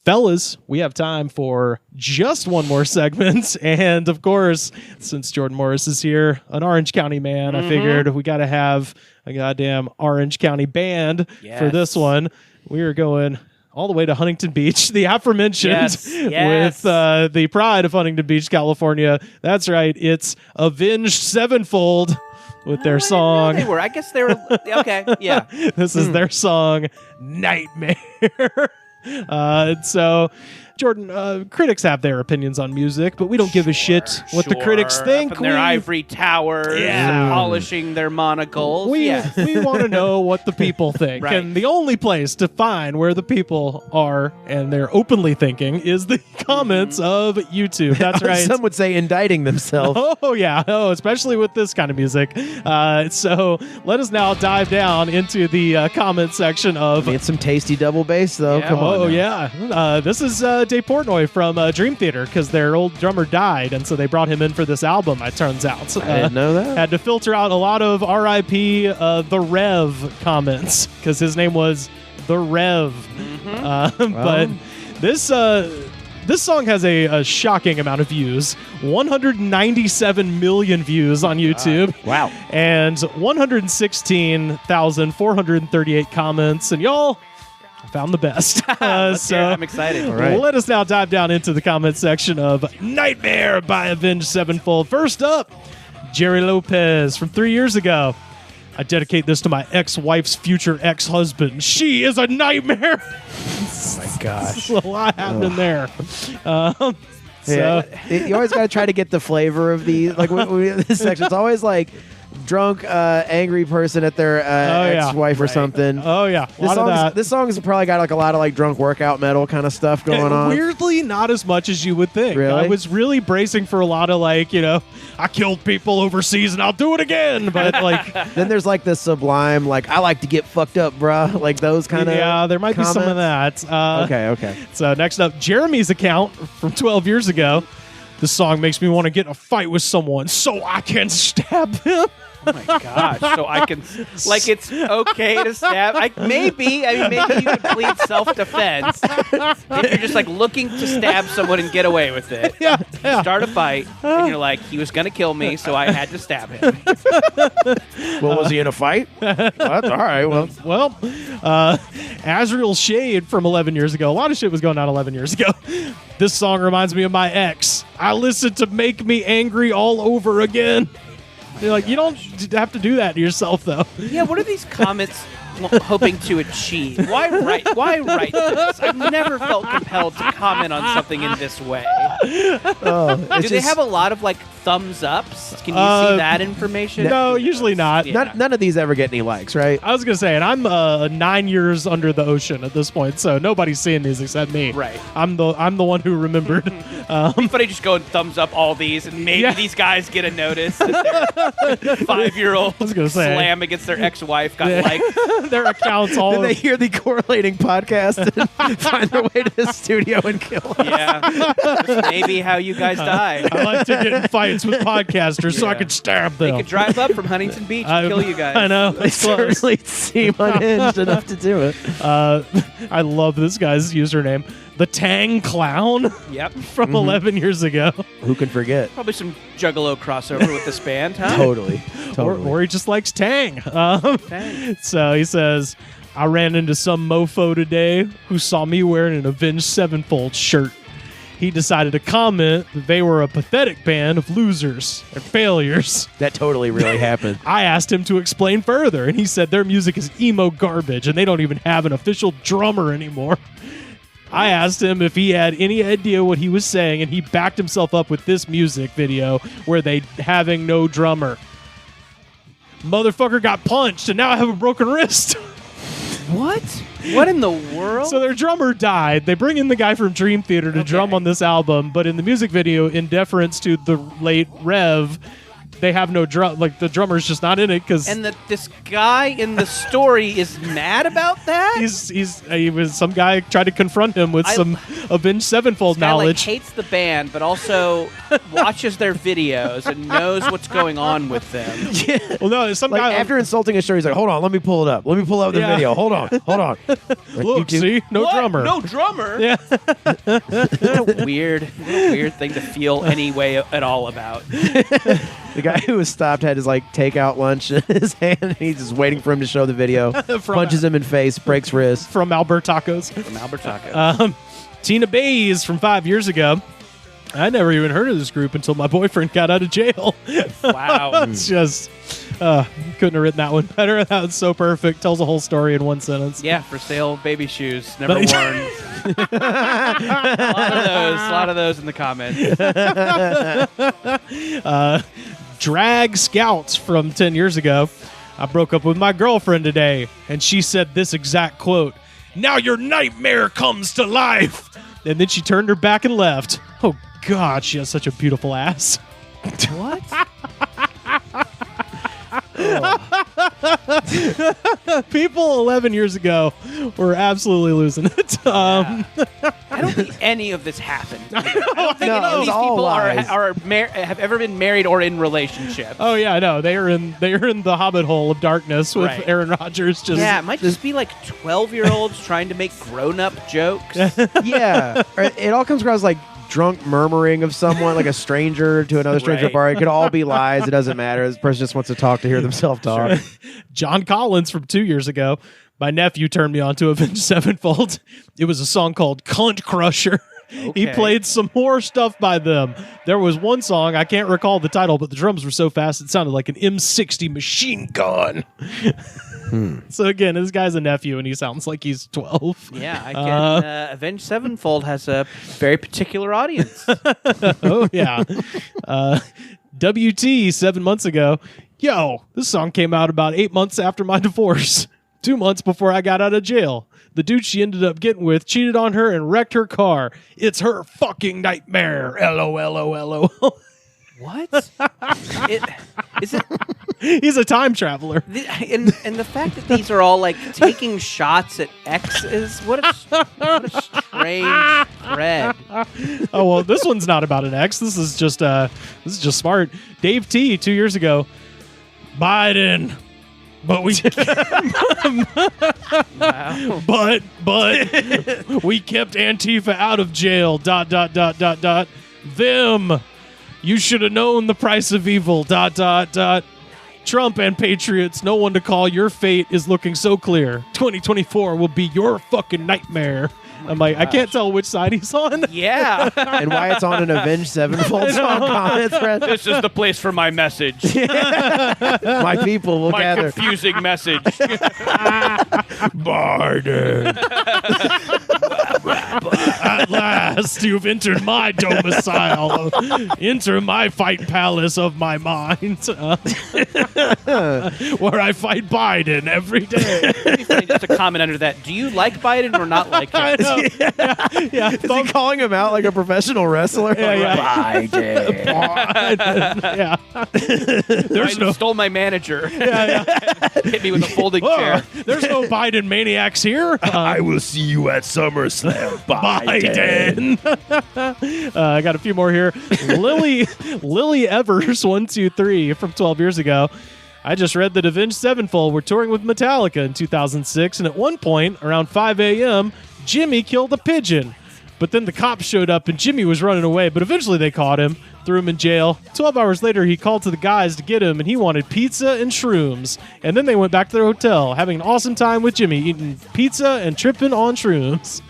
Fellas, we have time for just one more segment. And of course, since Jordan Morris is here, an Orange County man, I figured we got to have a goddamn Orange County band for this one. We are going all the way to Huntington Beach, the aforementioned, with the pride of Huntington Beach, California. That's right. It's Avenged Sevenfold with their song. They were. I guess they were. Okay. Yeah. This is their song, Nightmare. So, Jordan, critics have their opinions on music, but we don't give a shit what the critics think. Up in their ivory towers, polishing their monocles. We want to know what the people think. Right. And the only place to find where the people are and they're openly thinking is the comments of YouTube. That's right. Some would say indicting themselves. Oh, yeah. Oh, especially with this kind of music. So let us now dive down into the comment section of... It's some tasty double bass, though. Yeah. Come on. Oh, yeah. This is Dave Portnoy from Dream Theater, because their old drummer died, and so they brought him in for this album, it turns out. I didn't know that. Had to filter out a lot of R.I.P. The Rev comments, because his name was The Rev. But this song has a shocking amount of views. 197 million views on YouTube. Wow. And 116,438 comments. And y'all, I found the best. So I'm excited. right. let us now dive down into the comment section of Nightmare by Avenged Sevenfold. First up, Jerry Lopez from 3 years ago. I dedicate this to my ex-wife's future ex-husband. She is a nightmare. Oh, my gosh. There's a lot happening there. You always got to try to get the flavor of the... Like, this section, it's always like... drunk, angry person at their ex-wife or something. Oh, yeah. This song's probably got like a lot of like drunk workout metal kind of stuff going on. Weirdly, not as much as you would think. Really? I was really bracing for a lot of like, I killed people overseas and I'll do it again. But like... Then there's like the sublime, like, I like to get fucked up, bruh. Like those kind of Yeah, there might be some of that. Okay. So next up, Jeremy's account from 12 years ago. This song makes me want to get in a fight with someone so I can stab him. Oh my gosh! So I can, like, it's okay to stab. Maybe you could plead self-defense if you're just like looking to stab someone and get away with it. Yeah. You start a fight and you're like, he was gonna kill me, so I had to stab him. Well, was he in a fight? Well, that's all right. Well, Azrael Shade from 11 years ago. A lot of shit was going on 11 years ago. This song reminds me of my ex. I listened to Make Me Angry all over again. You're like, you don't have to do that to yourself, though. Yeah, what are these comments hoping to achieve? Why write this? I've never felt compelled to comment on something in this way. Do they have a lot of like thumbs ups? Can you see that information? No, usually not. Yeah. None of these ever get any likes, right? I was going to say, and I'm 9 years under the ocean at this point, so nobody's seeing these except me. Right. I'm the one who remembered. Somebody just go and thumbs up all these, and maybe these guys get a notice that their 5-year-old slam against their ex-wife got liked. Their accounts all... Then they hear the correlating podcast and find their way to the studio and kill us. Yeah. That's maybe how you guys die. I like to get in fights with podcasters so I can stab them. They could drive up from Huntington Beach and kill you guys. I know. They certainly seem unhinged enough to do it. I love this guy's username. The Tang Clown. Yep. From 11 years ago. Who can forget? Probably some Juggalo crossover with this band, huh? Totally. Or he just likes Tang. Tang. So he says, I ran into some mofo today who saw me wearing an Avenged Sevenfold shirt. He decided to comment that they were a pathetic band of losers and failures. That totally really happened. I asked him to explain further, and he said their music is emo garbage, and they don't even have an official drummer anymore. I asked him if he had any idea what he was saying, and he backed himself up with this music video where they having no drummer. Motherfucker got punched, and now I have a broken wrist. What? What in the world? So their drummer died. They bring in the guy from Dream Theater to drum on this album, but in the music video, in deference to the late Rev, they have no drum. Like the drummer's just not in it because. And this guy in the story is mad about that. He was some guy tried to confront him with some Avenged Sevenfold knowledge. Guy, like, hates the band, but also watches their videos and knows what's going on with them. Yeah. Well, no, some like guy after insulting a story, he's like, "Hold on, let me pull it up. Let me pull up the video. Hold on." Look, see, no drummer. No drummer. Yeah. What a weird thing to feel any way at all about. The guy who was stopped had his like takeout lunch in his hand, and he's just waiting for him to show the video. Punches him in face, breaks wrist. From Albert Tacos. Tina Bays from 5 years ago. I never even heard of this group until my boyfriend got out of jail. Wow. It's just, couldn't have written that one better. That was so perfect. Tells a whole story in one sentence. Yeah, for sale baby shoes, never worn. A lot of those in the comments. Drag Scouts from 10 years ago. I broke up with my girlfriend today, and she said this exact quote, "Now your nightmare comes to life." And then she turned her back and left. Oh, God, she has such a beautiful ass. What? People 11 years ago were absolutely losing it. I don't think any of this happened. I don't think any of these people have ever been married or in relationships. Oh yeah, no, they are in the Hobbit hole of darkness with Aaron Rodgers. It might just be like 12-year-olds trying to make grown-up jokes. Yeah, it all comes across like drunk murmuring of someone, like a stranger to another stranger at a bar. It could all be lies. It doesn't matter. This person just wants to talk to hear themselves talk. John Collins from 2 years ago. My nephew turned me on to Avenged Sevenfold. It was a song called Cunt Crusher. Okay. He played some more stuff by them. There was one song, I can't recall the title, but the drums were so fast it sounded like an M60 machine gun. So again, this guy's a nephew and he sounds like he's 12. Yeah, I can. Avenged Sevenfold has a very particular audience. Oh, yeah. WT 7 months ago. Yo, this song came out about 8 months after my divorce. 2 months before I got out of jail. The dude she ended up getting with cheated on her and wrecked her car. It's her fucking nightmare. LOL. What? Is it? He's a time traveler. And the fact that these are all like taking shots at exes, what a strange thread. Oh well, this one's not about an ex. This is just smart. Dave T 2 years ago. Biden. But we wow. but we kept Antifa out of jail. ... Them. You should have known the price of evil. ... Trump and Patriots, no one to call. Your fate is looking so clear. 2024 will be your fucking nightmare. I'm like, I can't tell which side he's on. Yeah. And why it's on an Avenged Sevenfold song comment thread. This is the place for my message. My people will gather. My confusing message. Biden. At last, you've entered my domicile. Enter my fight palace of my mind. Where I fight Biden every day. Just a comment under that. Do you like Biden or not like him? Yeah. Is he calling him out like a professional wrestler? Biden. Yeah. Biden stole my manager. Hit me with a folding chair. There's no Biden maniacs here. I will see you at SummerSlam, Biden. I got a few more here. Lily Evers, 123 from 12 years ago. I just read that Avenged Sevenfold were touring with Metallica in 2006, and at one point, around 5 a.m., Jimmy killed a pigeon. But then the cops showed up, and Jimmy was running away, but eventually they caught him, threw him in jail. 12 hours later, he called to the guys to get him, and he wanted pizza and shrooms. And then they went back to their hotel, having an awesome time with Jimmy, eating pizza and tripping on shrooms.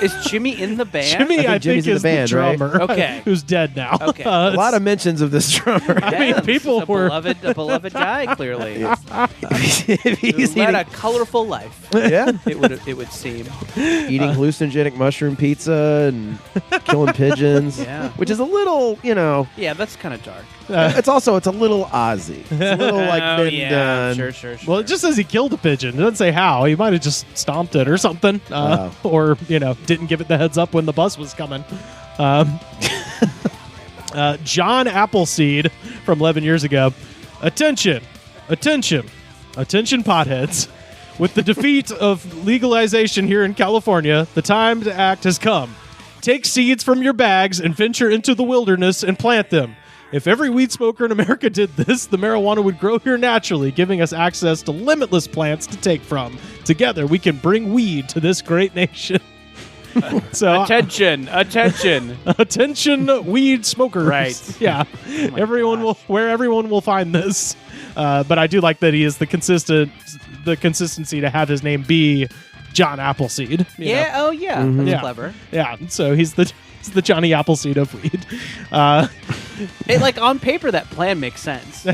Is Jimmy in the band? Jimmy, I think is the band, drummer. Right? Okay. Who's dead now. Okay. A lot of mentions of this drummer. Yeah, people a were beloved guy. Clearly, If he's led eating, a colorful life. yeah, It would seem. eating hallucinogenic mushroom pizza and killing pigeons. Yeah. Which is a little, Yeah, that's kind of dark. it's a little Ozzy. It's a little like been done. Sure. Well, it just says he killed a pigeon. It doesn't say how. He might have just stomped it or something. Or, didn't give it the heads up when the bus was coming. John Appleseed from 11 years ago. Attention, attention, attention, potheads. With the defeat of legalization here in California, the time to act has come. Take seeds from your bags and venture into the wilderness and plant them. If every weed smoker in America did this, the marijuana would grow here naturally, giving us access to limitless plants to take from. Together, we can bring weed to this great nation. So attention, weed smokers. Right. Yeah. Everyone will find this. But I do like that he is the consistency to have his name be John Appleseed. You know? Oh yeah. That's clever. Yeah. So he's the Johnny Appleseed of weed. On paper, that plan makes sense.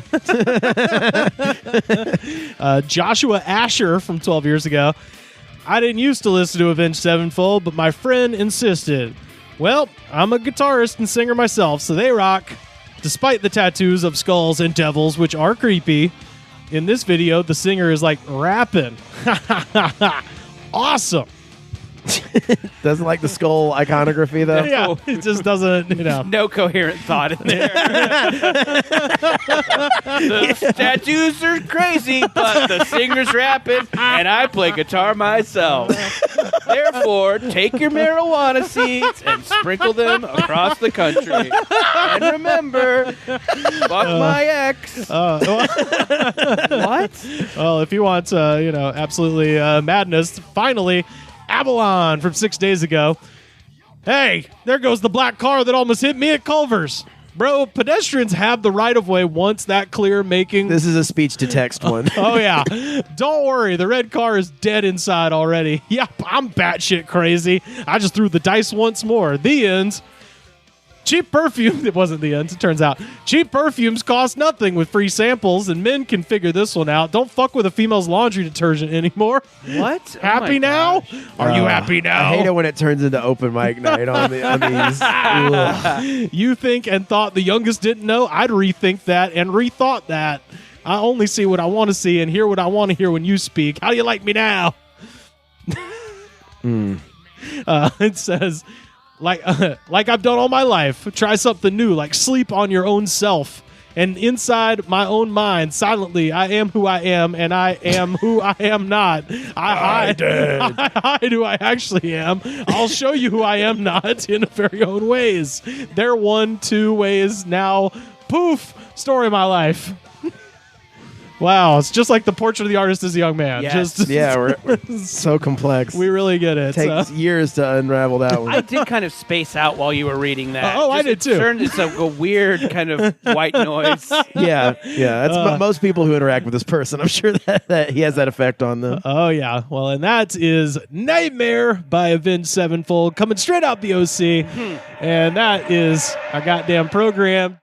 Joshua Asher from 12 years ago. I didn't used to listen to Avenged Sevenfold, but my friend insisted. Well, I'm a guitarist and singer myself, so they rock. Despite the tattoos of skulls and devils, which are creepy, in this video, the singer is like rapping. Awesome. Doesn't like the skull iconography, though. Yeah, it just doesn't, No coherent thought in there. The tattoos are crazy, but the singer's rapping, and I play guitar myself. Therefore, take your marijuana seeds and sprinkle them across the country. And remember, fuck my ex. What? Well, if you want, absolutely madness, finally, Avalon from 6 days ago. Hey, there goes the black car that almost hit me at Culver's. Bro, pedestrians have the right of way once that clear making... This is a speech to text one. Oh, yeah. Don't worry. The red car is dead inside already. Yep, I'm batshit crazy. I just threw the dice once more. The end. Cheap perfume. It wasn't the end, it turns out. Cheap perfumes cost nothing with free samples, and men can figure this one out. Don't fuck with a female's laundry detergent anymore. What? Happy now? Gosh. Are you happy now? I hate it when it turns into open mic night on these. Ugh. You think and thought the youngest didn't know? I'd rethink that and rethought that. I only see what I want to see and hear what I want to hear when you speak. How do you like me now? It says... Like I've done all my life. Try something new, like sleep on your own self. And inside my own mind, silently, I am who I am, and I am who I am not. I hide who I actually am. I'll show you who I am not in very own ways. They're 1, 2 ways now. Poof! Story of my life. Wow, it's just like the portrait of the artist as a young man. Yes. We're so complex. We really get it. Takes years to unravel that one. I did kind of space out while you were reading that. I did too. It's a weird kind of white noise. Yeah. That's most people who interact with this person. I'm sure that he has that effect on them. Oh, yeah. Well, and that is Nightmare by Avenged Sevenfold coming straight out the OC. And that is our goddamn program.